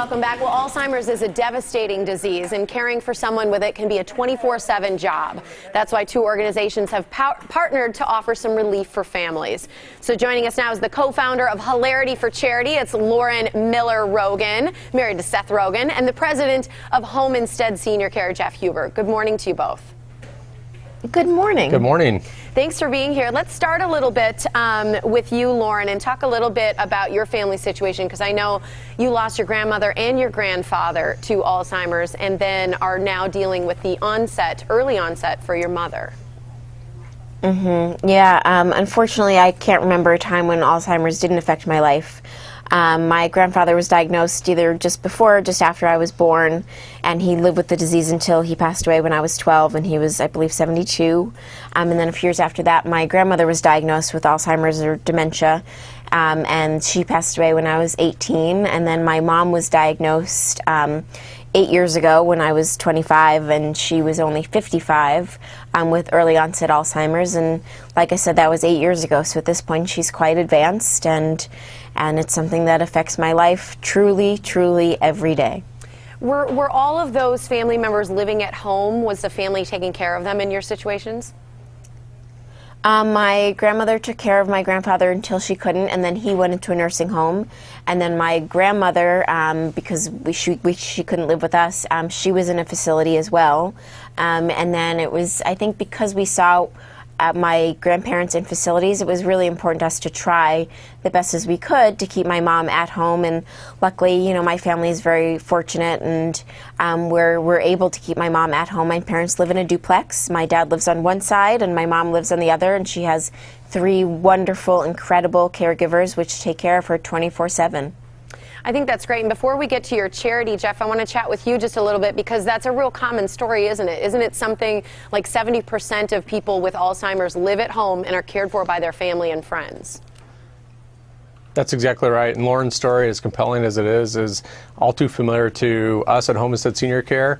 Welcome back. Well, Alzheimer's is a devastating disease, and caring for someone with it can be a 24/7 job. That's why two organizations have partnered to offer some relief for families. So joining us now is the co-founder of Hilarity for Charity. It's Lauren Miller Rogen, married to Seth Rogen, and the president of Home Instead Senior Care, Jeff Huber. Good morning to you both. Good morning. Good morning. Thanks for being here. Let's start a little bit with you, Lauren, and talk a little bit about your family situation, because I know you lost your grandmother and your grandfather to Alzheimer's and then are now dealing with the early onset for your mother. Yeah, unfortunately, I can't remember a time when Alzheimer's didn't affect my life. My grandfather was diagnosed either just before or just after I was born, and he lived with the disease until he passed away when I was 12, and he was, I believe, 72. And then a few years after that, my grandmother was diagnosed with Alzheimer's or dementia, and she passed away when I was 18. And then my mom was diagnosed 8 years ago when I was 25, and she was only 55 with early onset Alzheimer's. And like I said, that was 8 years ago. So at this point, she's quite advanced, and it's something that affects my life truly, truly every day. Were all of those family members living at home? Was the family taking care of them in your situations? My grandmother took care of my grandfather until she couldn't, and then he went into a nursing home. And then my grandmother, because she couldn't live with us, she was in a facility as well. And then it was, I think, because we saw my grandparents in facilities, it was really important to us to try the best as we could to keep my mom at home. And luckily, you know, my family is very fortunate, and we're able to keep my mom at home. My parents live in a duplex. My dad lives on one side and my mom lives on the other, and she has 3 wonderful, incredible caregivers which take care of her 24/7. I think that's great. And before we get to your charity, Jeff, I want to chat with you just a little bit, because that's a real common story, isn't it? Isn't it something like 70% of people with Alzheimer's live at home and are cared for by their family and friends? That's exactly right. And Lauren's story, as compelling as it is all too familiar to us at Home Instead Senior Care.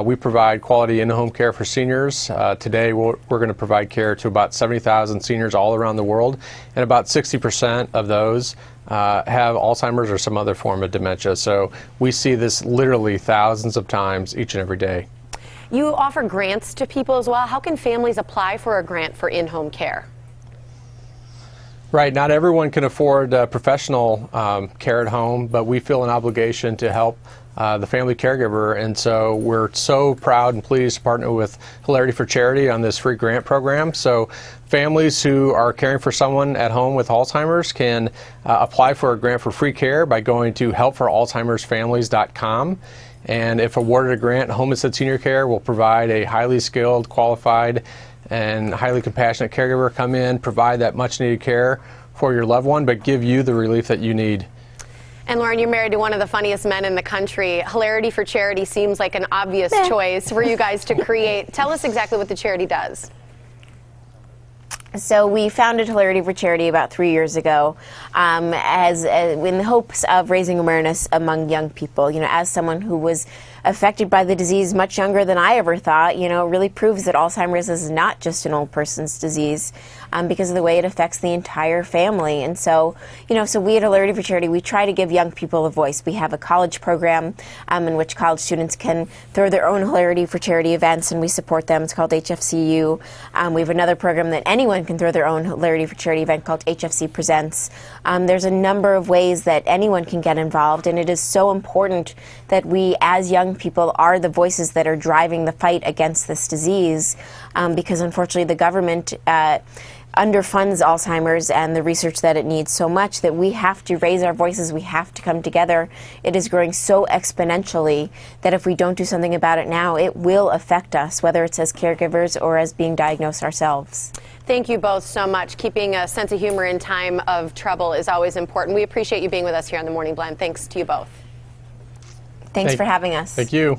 We provide quality in-home care for seniors. Today, we're going to provide care to about 70,000 seniors all around the world, and about 60% of those have Alzheimer's or some other form of dementia. So we see this literally thousands of times each and every day. You offer grants to people as well. How can families apply for a grant for in-home care? Right, not everyone can afford professional care at home, but we feel an obligation to help the family caregiver, and so we're so proud and pleased to partner with Hilarity for Charity on this free grant program. So families who are caring for someone at home with Alzheimer's can apply for a grant for free care by going to helpforalzheimersfamilies.com. And if awarded a grant, Home Instead Senior Care will provide a highly skilled, qualified, and highly compassionate caregiver come in, provide that much needed care for your loved one, but give you the relief that you need. And Lauren, you're married to one of the funniest men in the country. Hilarity for Charity seems like an obvious choice for you guys to create. Tell us exactly what the charity does. So we founded Hilarity for Charity about 3 years ago, in the hopes of raising awareness among young people. You know, as someone who was affected by the disease much younger than I ever thought, you know, it really proves that Alzheimer's is not just an old person's disease, because of the way it affects the entire family. And so, you know, so we at Hilarity for Charity, we try to give young people a voice. We have a college program in which college students can throw their own Hilarity for Charity events, and we support them. It's called HFCU. We have another program that anyone can throw their own Hilarity for Charity event called HFC Presents. There's a number of ways that anyone can get involved, and it is so important that we, as young people, are the voices that are driving the fight against this disease, because unfortunately the government underfunds Alzheimer's and the research that it needs so much that we have to raise our voices. We have to come together. It is growing so exponentially that if we don't do something about it now, it will affect us, whether it's as caregivers or as being diagnosed ourselves. Thank you both so much. Keeping a sense of humor in time of trouble is always important. We appreciate you being with us here on The Morning Blend. Thanks to you both. Thanks for having us. Thank you.